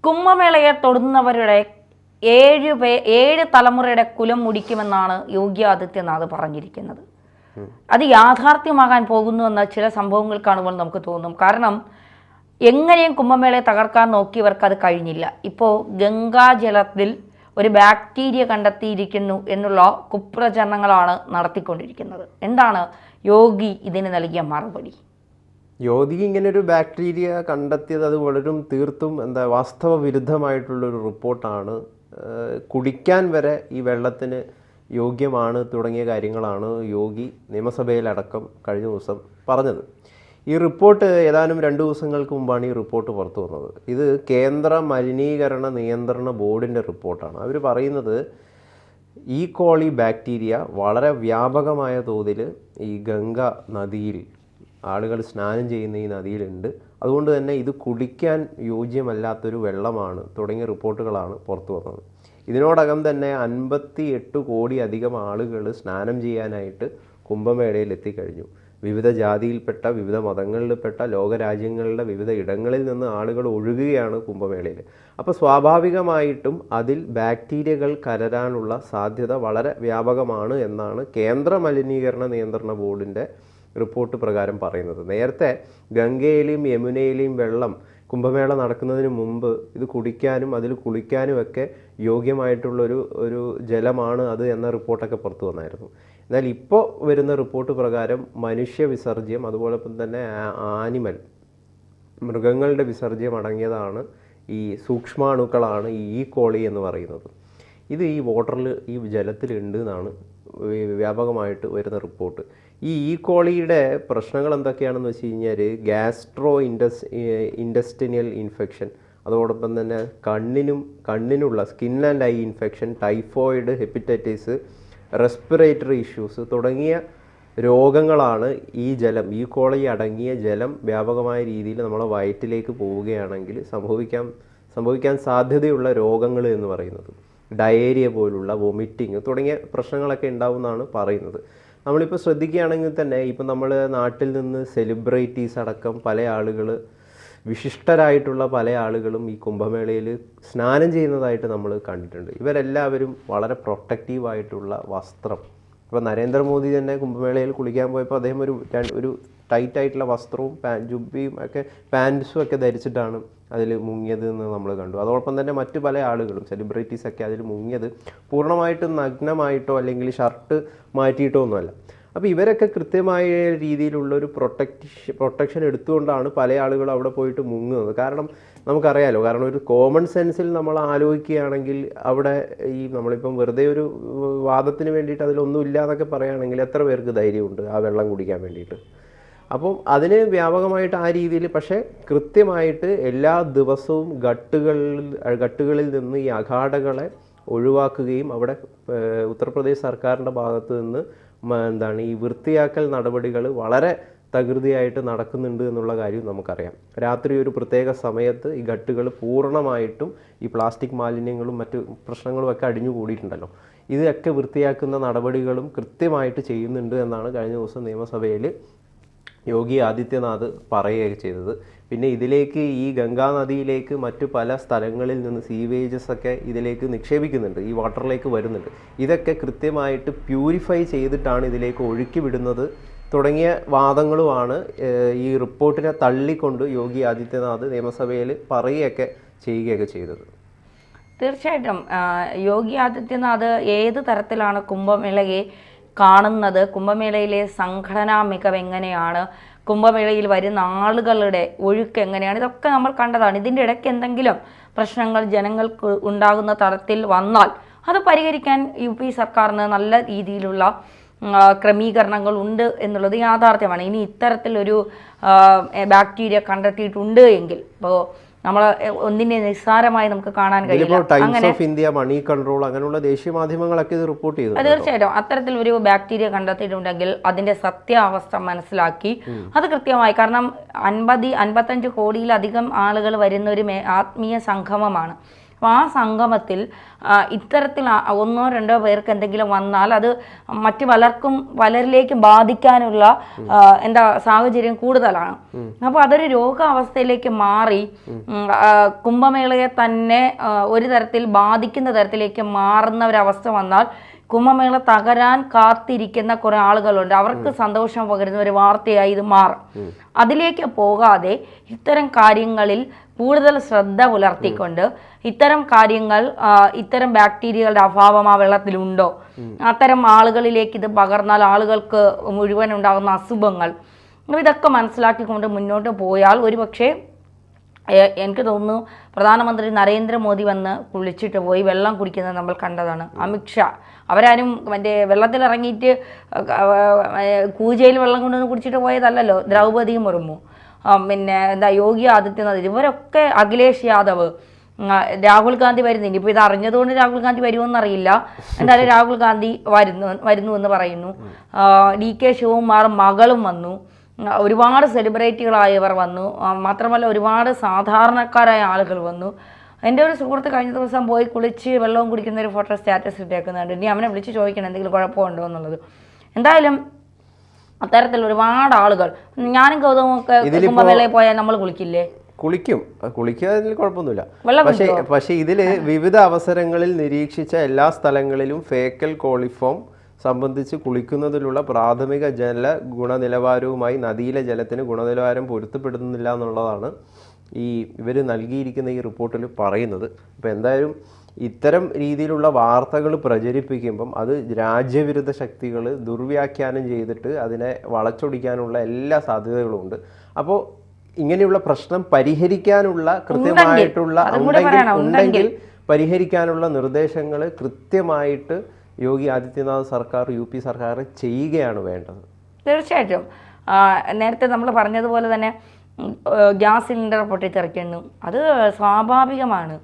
കുംഭമേളയെ തൊടുന്നവരുടെ 7 തലമുറയുടെ കുലം മുടിക്കുമെന്നാണ് യോഗി ആദിത്യനാഥ് പറഞ്ഞിരിക്കുന്നത്. അത് യാഥാർത്ഥ്യമാകാൻ പോകുന്നുവെന്ന ചില സംഭവങ്ങൾ കാണുമ്പോൾ നമുക്ക് തോന്നും. കാരണം എങ്ങനെയും കുംഭമേളയെ തകർക്കാൻ നോക്കിയവർക്ക് അത് കഴിഞ്ഞില്ല. ഇപ്പോൾ ഗംഗാജലത്തിൽ ഒരു ബാക്ടീരിയ കണ്ടെത്തിയിരിക്കുന്നു എന്നുള്ള കുപ്രചരണങ്ങളാണ് നടത്തിക്കൊണ്ടിരിക്കുന്നത്. എന്താണ് യോഗി ഇതിന് നൽകിയ മറുപടി? യോഗി ഇങ്ങനെ ഒരു ബാക്ടീരിയ കണ്ടെത്തിയത് അത് വളരും തീർത്തും വാസ്തവ വിരുദ്ധമായിട്ടുള്ളൊരു റിപ്പോർട്ടാണ്. കുടിക്കാൻ വരെ ഈ വെള്ളത്തിന് യോഗ്യമാണ് തുടങ്ങിയ കാര്യങ്ങളാണ് യോഗി നിയമസഭയിലടക്കം കഴിഞ്ഞ ദിവസം പറഞ്ഞത്. ഈ റിപ്പോർട്ട് ഏതാനും 2 ദിവസങ്ങൾക്ക് മുമ്പാണ് ഈ റിപ്പോർട്ട് പുറത്തു വന്നത്. ഇത് കേന്ദ്ര മലിനീകരണ നിയന്ത്രണ ബോർഡിൻ്റെ റിപ്പോർട്ടാണ്. അവർ പറയുന്നത് ഈ കോളി ബാക്ടീരിയ വളരെ വ്യാപകമായ തോതിൽ ഈ ഗംഗ നദിയിൽ ആളുകൾ സ്നാനം ചെയ്യുന്ന ഈ നദിയിലുണ്ട്. അതുകൊണ്ട് തന്നെ ഇത് കുടിക്കാൻ യോജ്യമല്ലാത്തൊരു വെള്ളമാണ് തുടങ്ങിയ റിപ്പോർട്ടുകളാണ് പുറത്തു വന്നത്. ഇതിനോടകം തന്നെ 58 കോടി അധികം ആളുകൾ സ്നാനം ചെയ്യാനായിട്ട് കുംഭമേളയിൽ എത്തിക്കഴിഞ്ഞു. വിവിധ ജാതിയിൽപ്പെട്ട, വിവിധ മതങ്ങളിൽപ്പെട്ട, ലോകരാജ്യങ്ങളുടെ വിവിധ ഇടങ്ങളിൽ നിന്ന് ആളുകൾ ഒഴുകുകയാണ് കുംഭമേളയിൽ. അപ്പോൾ സ്വാഭാവികമായിട്ടും അതിൽ ബാക്ടീരിയകൾ കലരാനുള്ള സാധ്യത വളരെ വ്യാപകമാണ് എന്നാണ് കേന്ദ്ര മലിനീകരണ നിയന്ത്രണ ബോർഡിൻ്റെ റിപ്പോർട്ട് പ്രകാരം പറയുന്നത്. നേരത്തെ ഗംഗയിലെയും യമുനയിലെയും വെള്ളം കുംഭമേള നടക്കുന്നതിന് മുമ്പ് ഇത് കുടിക്കാനും അതിൽ കുളിക്കാനും ഒക്കെ യോഗ്യമായിട്ടുള്ളൊരു ജലമാണ് അത് എന്ന റിപ്പോർട്ടൊക്കെ പുറത്തു വന്നായിരുന്നു. എന്നാൽ ഇപ്പോൾ വരുന്ന റിപ്പോർട്ട് പ്രകാരം മനുഷ്യ വിസർജ്യം, അതുപോലെ തന്നെ മൃഗങ്ങളുടെ വിസർജ്യം അടങ്ങിയതാണ് ഈ സൂക്ഷ്മാണുക്കളാണ് ഈ കോളി എന്ന് പറയുന്നത്. ഇത് ഈ വാട്ടറിൽ, ഈ ജലത്തിലുണ്ട് എന്നാണ് വ്യാപകമായിട്ട് വരുന്ന റിപ്പോർട്ട്. ഈ കോളിയുടെ പ്രശ്നങ്ങൾ എന്തൊക്കെയാണെന്ന് വെച്ച് കഴിഞ്ഞാൽ ഗ്യാസ്ട്രോ ഇൻഡസ്റ്റിനിയൽ ഇൻഫെക്ഷൻ, അതോടൊപ്പം തന്നെ കണ്ണിനുള്ള skin and eye infection, typhoid, hepatitis, respiratory issues തുടങ്ങിയ രോഗങ്ങളാണ് ഈ കോളി അടങ്ങിയ ജലം വ്യാപകമായ രീതിയിൽ നമ്മളെ വയറ്റിലേക്ക് പോവുകയാണെങ്കിൽ സംഭവിക്കാൻ സാധ്യതയുള്ള രോഗങ്ങൾ എന്ന് പറയുന്നത്. ഡയേരിയ പോലുള്ള, വൊമിറ്റിങ് തുടങ്ങിയ പ്രശ്നങ്ങളൊക്കെ ഉണ്ടാവുമെന്നാണ് പറയുന്നത്. നമ്മളിപ്പോൾ ശ്രദ്ധിക്കുകയാണെങ്കിൽ തന്നെ ഇപ്പം നമ്മൾ നാട്ടിൽ നിന്ന് സെലിബ്രിറ്റീസ് അടക്കം പല ആളുകൾ, വിശിഷ്ടരായിട്ടുള്ള പല ആളുകളും ഈ കുംഭമേളയിൽ സ്നാനം ചെയ്യുന്നതായിട്ട് നമ്മൾ കണ്ടിട്ടുണ്ട്. ഇവരെല്ലാവരും വളരെ പ്രൊട്ടക്റ്റീവായിട്ടുള്ള വസ്ത്രം, ഇപ്പോൾ നരേന്ദ്രമോദി തന്നെ കുംഭമേളയിൽ കുളിക്കാൻ പോയപ്പോൾ അദ്ദേഹം ഒരു ടൈറ്റായിട്ടുള്ള വസ്ത്രവും ജുബ്ബയും ഒക്കെ പാൻസും ഒക്കെ ധരിച്ചിട്ടാണ് അതിൽ മുങ്ങിയത് എന്ന് നമ്മൾ കണ്ടു. അതോടൊപ്പം തന്നെ മറ്റു പല ആളുകളും, സെലിബ്രിറ്റീസൊക്കെ അതിൽ മുങ്ങിയത് പൂർണ്ണമായിട്ടും നഗ്നമായിട്ടോ അല്ലെങ്കിൽ ഷർട്ട് മാറ്റിയിട്ടോ ഒന്നുമല്ല. അപ്പോൾ ഇവരൊക്കെ കൃത്യമായ രീതിയിലുള്ളൊരു പ്രൊട്ടക്ഷൻ എടുത്തുകൊണ്ടാണ് പല ആളുകളും അവിടെ പോയിട്ട് മുങ്ങുന്നത്. കാരണം നമുക്കറിയാലോ, കാരണം ഒരു കോമൺ സെൻസിൽ നമ്മൾ ആലോചിക്കുകയാണെങ്കിൽ അവിടെ നമ്മളിപ്പം വെറുതെ ഒരു വാദത്തിന് വേണ്ടിയിട്ട് അതിലൊന്നും ഇല്ല എന്നൊക്കെ പറയുകയാണെങ്കിൽ എത്ര പേർക്ക് ധൈര്യമുണ്ട് ആ വെള്ളം കുടിക്കാൻ വേണ്ടിയിട്ട്? അപ്പം അതിന് വ്യാപകമായിട്ട് ആ രീതിയിൽ, പക്ഷേ കൃത്യമായിട്ട് എല്ലാ ദിവസവും ഘട്ടുകളിൽ നിന്ന് ഈ അഖാഡകളെ ഒഴിവാക്കുകയും അവിടെ ഉത്തർപ്രദേശ് സർക്കാരിൻ്റെ ഭാഗത്ത് നിന്ന് ഈ വൃത്തിയാക്കൽ നടപടികൾ വളരെ തകൃതിയായിട്ട് നടക്കുന്നുണ്ട് എന്നുള്ള കാര്യം നമുക്കറിയാം. രാത്രി ഒരു പ്രത്യേക സമയത്ത് ഈ ഘട്ടുകൾ പൂർണ്ണമായിട്ടും ഈ പ്ലാസ്റ്റിക് മാലിന്യങ്ങളും മറ്റു പ്രശ്നങ്ങളും ഒക്കെ അടിഞ്ഞുകൂടിയിട്ടുണ്ടല്ലോ, ഇതൊക്കെ വൃത്തിയാക്കുന്ന നടപടികളും കൃത്യമായിട്ട് ചെയ്യുന്നുണ്ട് എന്നാണ് കഴിഞ്ഞ ദിവസം നിയമസഭയിൽ യോഗി ആദിത്യനാഥ് പറയുകയൊക്കെ ചെയ്തത്. പിന്നെ ഇതിലേക്ക് ഈ ഗംഗാ നദിയിലേക്ക് മറ്റു പല സ്ഥലങ്ങളിൽ നിന്ന് സീവേജസ് ഒക്കെ ഇതിലേക്ക് നിക്ഷേപിക്കുന്നുണ്ട്, ഈ വാട്ടറിലേക്ക് വരുന്നുണ്ട്. ഇതൊക്കെ കൃത്യമായിട്ട് പ്യൂരിഫൈ ചെയ്തിട്ടാണ് ഇതിലേക്ക് ഒഴുക്കി വിടുന്നത് തുടങ്ങിയ വാദങ്ങളുമാണ് ഈ റിപ്പോർട്ടിനെ തള്ളിക്കൊണ്ട് യോഗി ആദിത്യനാഥ് നിയമസഭയിൽ പറയുകയൊക്കെ ചെയ്യുകയൊക്കെ ചെയ്തത്. തീർച്ചയായിട്ടും യോഗി ആദിത്യനാഥ് ഏത് തരത്തിലാണ് കുംഭമേളയെ കാണുന്നത്, കുംഭമേളയിലെ സംഘടനാ മികവ് എങ്ങനെയാണ്, കുംഭമേളയിൽ വരുന്ന ആളുകളുടെ ഒഴുക്ക് എങ്ങനെയാണ്, ഇതൊക്കെ നമ്മൾ കണ്ടതാണ്. ഇതിൻ്റെ ഇടയ്ക്ക് എന്തെങ്കിലും പ്രശ്നങ്ങൾ ജനങ്ങൾക്ക് ഉണ്ടാകുന്ന തരത്തിൽ വന്നാൽ അത് പരിഹരിക്കാൻ UP സർക്കാരിന് നല്ല രീതിയിലുള്ള ക്രമീകരണങ്ങൾ ഉണ്ട് എന്നുള്ളത് യാഥാർത്ഥ്യമാണ്. ഇനി ഇത്തരത്തിലൊരു ബാക്ടീരിയ കണ്ടെത്തിയിട്ടുണ്ട് എങ്കിൽ ഇപ്പോൾ നമ്മൾ ഒന്നിനെ നിസ്സാരമായി നമുക്ക് കാണാൻ കഴിയില്ല. Times of India, Money Control അങ്ങനെയുള്ള ദേശീയ മാധ്യമങ്ങളൊക്കെ ഇത് റിപ്പോർട്ട് ചെയ്തു. തീർച്ചയായിട്ടും അത്തരത്തിൽ ഒരു ബാക്ടീരിയ കണ്ടെത്തിയിട്ടുണ്ടെങ്കിൽ അതിന്റെ സത്യാവസ്ഥ മനസ്സിലാക്കി അത് കൃത്യമായി, കാരണം 55 കോടിയിലധികം ആളുകൾ വരുന്ന ഒരു ആത്മീയ സംഗമമാണ്. അപ്പോൾ ആ സംഗമത്തിൽ ഇത്തരത്തിൽ ഒന്നോ രണ്ടോ പേർക്ക് എന്തെങ്കിലും വന്നാൽ അത് പലരിലേക്കും ബാധിക്കാനുള്ള സാഹചര്യം കൂടുതലാണ്. അപ്പോൾ അതൊരു രോഗാവസ്ഥയിലേക്ക് മാറി കുംഭമേളയെ തന്നെ ഒരു തരത്തിൽ ബാധിക്കുന്ന തരത്തിലേക്ക് മാറുന്ന ഒരവസ്ഥ വന്നാൽ കുംഭമേള തകരാൻ കാത്തിരിക്കുന്ന കുറെ ആളുകളുണ്ട്. അവർക്ക് സന്തോഷം പകരുന്ന ഒരു വാർത്തയായി ഇത് മാറും. അതിലേക്ക് പോകാതെ ഇത്തരം കാര്യങ്ങളിൽ കൂടുതൽ ശ്രദ്ധ പുലർത്തിക്കൊണ്ട് ഇത്തരം കാര്യങ്ങൾ, ഇത്തരം ബാക്ടീരിയകളുടെ അഭാവം ആ വെള്ളത്തിലുണ്ടോ, അത്തരം ആളുകളിലേക്ക് ഇത് പകർന്നാൽ ആളുകൾക്ക് മുഴുവൻ ഉണ്ടാകുന്ന അസുഖങ്ങൾ, ഇതൊക്കെ മനസ്സിലാക്കിക്കൊണ്ട് മുന്നോട്ട് പോയാൽ ഒരുപക്ഷെ എനിക്ക് തോന്നുന്നു പ്രധാനമന്ത്രി നരേന്ദ്രമോദി വന്ന് കുളിച്ചിട്ട് പോയി വെള്ളം കുടിക്കുന്നത് നമ്മൾ കണ്ടതാണ്. അമിത്ഷാ അവരാരും വെള്ളത്തിലിറങ്ങിയിട്ട് കൂജയിൽ വെള്ളം കൊണ്ടുവന്ന് കുടിച്ചിട്ട് പോയതല്ലല്ലോ. ദ്രൗപദി മുർമു, യോഗി ആദിത്യനാഥ്, ഇവരൊക്കെ, അഖിലേഷ് യാദവ്, രാഹുൽ ഗാന്ധി വരുന്നില്ല. ഇപ്പോൾ ഇത് അറിഞ്ഞതുകൊണ്ട് രാഹുൽ ഗാന്ധി വരുമെന്നറിയില്ല. എന്തായാലും രാഹുൽ ഗാന്ധി വരുന്നു എന്ന് പറയുന്നു. DK ശിവകുമാർ മകളും വന്നു. ഒരുപാട് സെലിബ്രിറ്റികളായവർ വന്നു. മാത്രമല്ല ഒരുപാട് സാധാരണക്കാരായ ആളുകൾ വന്നു. എൻ്റെ ഒരു സുഹൃത്ത് കഴിഞ്ഞ ദിവസം പോയി കുളിച്ച് വെള്ളവും കുടിക്കുന്ന ഒരു ഫോട്ടോ സ്റ്റാറ്റസ് ഇട്ടേക്കുന്നുണ്ട്. ഇനി അവനെ വിളിച്ച് ചോദിക്കണം എന്തെങ്കിലും കുഴപ്പമുണ്ടോ എന്നുള്ളത്. എന്തായാലും അത്തരത്തിൽ ഒരുപാട് ആളുകൾ, ഞാനും ഗൗതമൊക്കെ കുംഭമേളയിൽ പോയാൽ നമ്മൾ കുളിക്കില്ലേ? കുളിക്കുന്നതിൽ കുഴപ്പമൊന്നുമില്ല. പക്ഷേ ഇതില് വിവിധ അവസരങ്ങളിൽ നിരീക്ഷിച്ച എല്ലാ സ്ഥലങ്ങളിലും ഫേക്കൽ കോളിഫോം സംബന്ധിച്ച് കുളിക്കുന്നതിലുള്ള പ്രാഥമിക ജല ഗുണനിലവാരവുമായി നദിയിലെ ജലത്തിന് ഗുണനിലവാരം പൊരുത്തപ്പെടുന്നില്ല എന്നുള്ളതാണ് ഇവർ നൽകിയിരിക്കുന്ന ഈ റിപ്പോർട്ടിൽ പറയുന്നത്. അപ്പോൾ എന്തായാലും ഇത്തരം രീതിയിലുള്ള വാർത്തകൾ പ്രചരിപ്പിക്കുമ്പം അത് രാജ്യവിരുദ്ധ ശക്തികൾ ദുർവ്യാഖ്യാനം ചെയ്തിട്ട് അതിനെ വളച്ചൊടിക്കാനുള്ള എല്ലാ സാധ്യതകളും ഉണ്ട്. അപ്പോൾ ഇങ്ങനെയുള്ള പ്രശ്നം പരിഹരിക്കാനുള്ള കൃത്യമായിട്ടുള്ള ഉണ്ടെങ്കിൽ പരിഹരിക്കാനുള്ള നിർദ്ദേശങ്ങൾ കൃത്യമായിട്ട് യോഗി ആദിത്യനാഥ് സർക്കാർ, UP സർക്കാർ ചെയ്യുകയാണ് വേണ്ടത്. തീർച്ചയായിട്ടും. നേരത്തെ നമ്മൾ പറഞ്ഞതുപോലെ തന്നെ ഗ്യാസ് സിലിണ്ടർ പൊട്ടിത്തെറിക്കുന്നു, അത് സ്വാഭാവികമാണ്.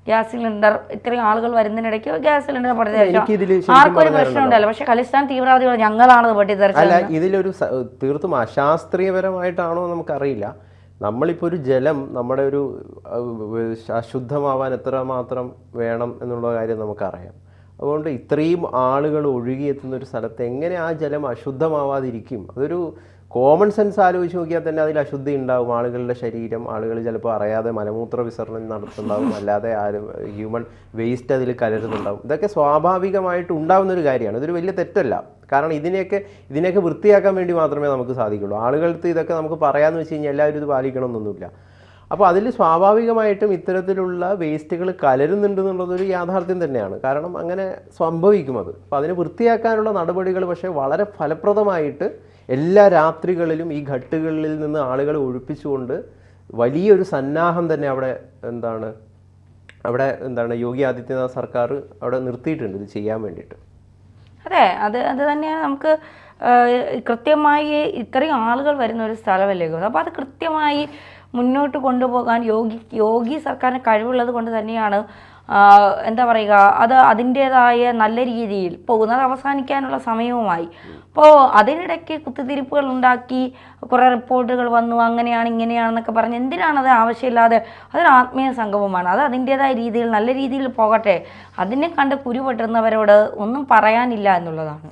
ഗ്യാസ് സിലിണ്ടർ ഇത്രയും ആളുകൾ വരുന്നതിനിടയ്ക്ക് ഗ്യാസ് സിലിണ്ടർ പൊട്ടിത്തെറിച്ചു, ആർക്കൊരു പ്രശ്നം ഉണ്ടല്ലോ. പക്ഷെ ഖലിസ്ഥാൻ തീവ്രവാദികൾ ഞങ്ങളാണ് പൊട്ടിത്തെറിച്ചത്. ഇതിലൊരു തീർത്തും അശാസ്ത്രീയപരമായിട്ടാണോ നമുക്കറിയില്ല. നമ്മളിപ്പോൾ ഒരു ജലം നമ്മുടെ ഒരു അശുദ്ധമാവാൻ എത്രമാത്രം വേണം എന്നുള്ള കാര്യം നമുക്കറിയാം. അതുകൊണ്ട് ഇത്രയും ആളുകൾ ഒഴുകിയെത്തുന്ന ഒരു സ്ഥലത്ത് എങ്ങനെ ആ ജലം അശുദ്ധമാവാതിരിക്കും? അതൊരു കോമൺ സെൻസ് ആലോചിച്ച് നോക്കിയാൽ തന്നെ അതിൽ അശുദ്ധി ഉണ്ടാവും. ആളുകളുടെ ശരീരം, ആളുകൾ ചിലപ്പോൾ അറിയാതെ മലമൂത്ര വിസർജനം നടത്തുന്നുണ്ടാവും, അല്ലാതെ ഹ്യൂമൻ വേസ്റ്റ് അതിൽ കലരുന്നുണ്ടാവും. ഇതൊക്കെ സ്വാഭാവികമായിട്ട് ഉണ്ടാകുന്നൊരു കാര്യമാണ്. ഇതൊരു വലിയ തെറ്റല്ല. കാരണം ഇതിനെയൊക്കെ വൃത്തിയാക്കാൻ വേണ്ടി മാത്രമേ നമുക്ക് സാധിക്കുള്ളൂ. ആളുകൾക്ക് ഇതൊക്കെ നമുക്ക് പറയാമെന്ന് വെച്ച് കഴിഞ്ഞാൽ എല്ലാവരും ഇത് പാലിക്കണമെന്നൊന്നുമില്ല. അപ്പോൾ അതിൽ സ്വാഭാവികമായിട്ടും ഇത്തരത്തിലുള്ള വേസ്റ്റുകൾ കലരുന്നുണ്ടെന്നുള്ളതൊരു യാഥാർത്ഥ്യം തന്നെയാണ്. കാരണം അങ്ങനെ സംഭവിക്കും അത്. അപ്പോൾ അതിനെ വൃത്തിയാക്കാനുള്ള നടപടികൾ പക്ഷേ വളരെ ഫലപ്രദമായിട്ട് എല്ലാ രാത്രികളിലും ഈ ഘട്ടുകളിൽ നിന്ന് ആളുകളെ ഒഴിപ്പിച്ചുകൊണ്ട് വലിയൊരു സന്നാഹം തന്നെ അവിടെ യോഗി ആദിത്യനാഥ് സർക്കാർ അവിടെ നിർത്തിയിട്ടുണ്ട് ഇത് ചെയ്യാൻ വേണ്ടിയിട്ട്. അതെ, അത് തന്നെയാണ്. നമുക്ക് കൃത്യമായി ഇത്രയും ആളുകൾ വരുന്ന ഒരു സ്ഥലമല്ലേ, അപ്പോൾ അത് കൃത്യമായി മുന്നോട്ട് കൊണ്ടുപോകാൻ യോഗി സർക്കാരിന് കഴിവുള്ളത് കൊണ്ട് തന്നെയാണ് അത് അതിൻ്റേതായ നല്ല രീതിയിൽ പോകുന്നത്. അവസാനിക്കാനുള്ള സമയവുമായി. അപ്പോൾ അതിനിടയ്ക്ക് കുത്തിത്തിരിപ്പുകൾ ഉണ്ടാക്കി കുറേ റിപ്പോർട്ടുകൾ വന്നു, അങ്ങനെയാണ് ഇങ്ങനെയാണെന്നൊക്കെ പറഞ്ഞ് എന്തിനാണത് ആവശ്യമില്ലാതെ? അതൊരു ആത്മീയ സംഗമമാണ്. അത് അതിൻ്റേതായ രീതിയിൽ നല്ല രീതിയിൽ പോകട്ടെ. അതിനെ കണ്ട് കുരുപെട്ടുന്നവരോട് ഒന്നും പറയാനില്ല എന്നുള്ളതാണ്.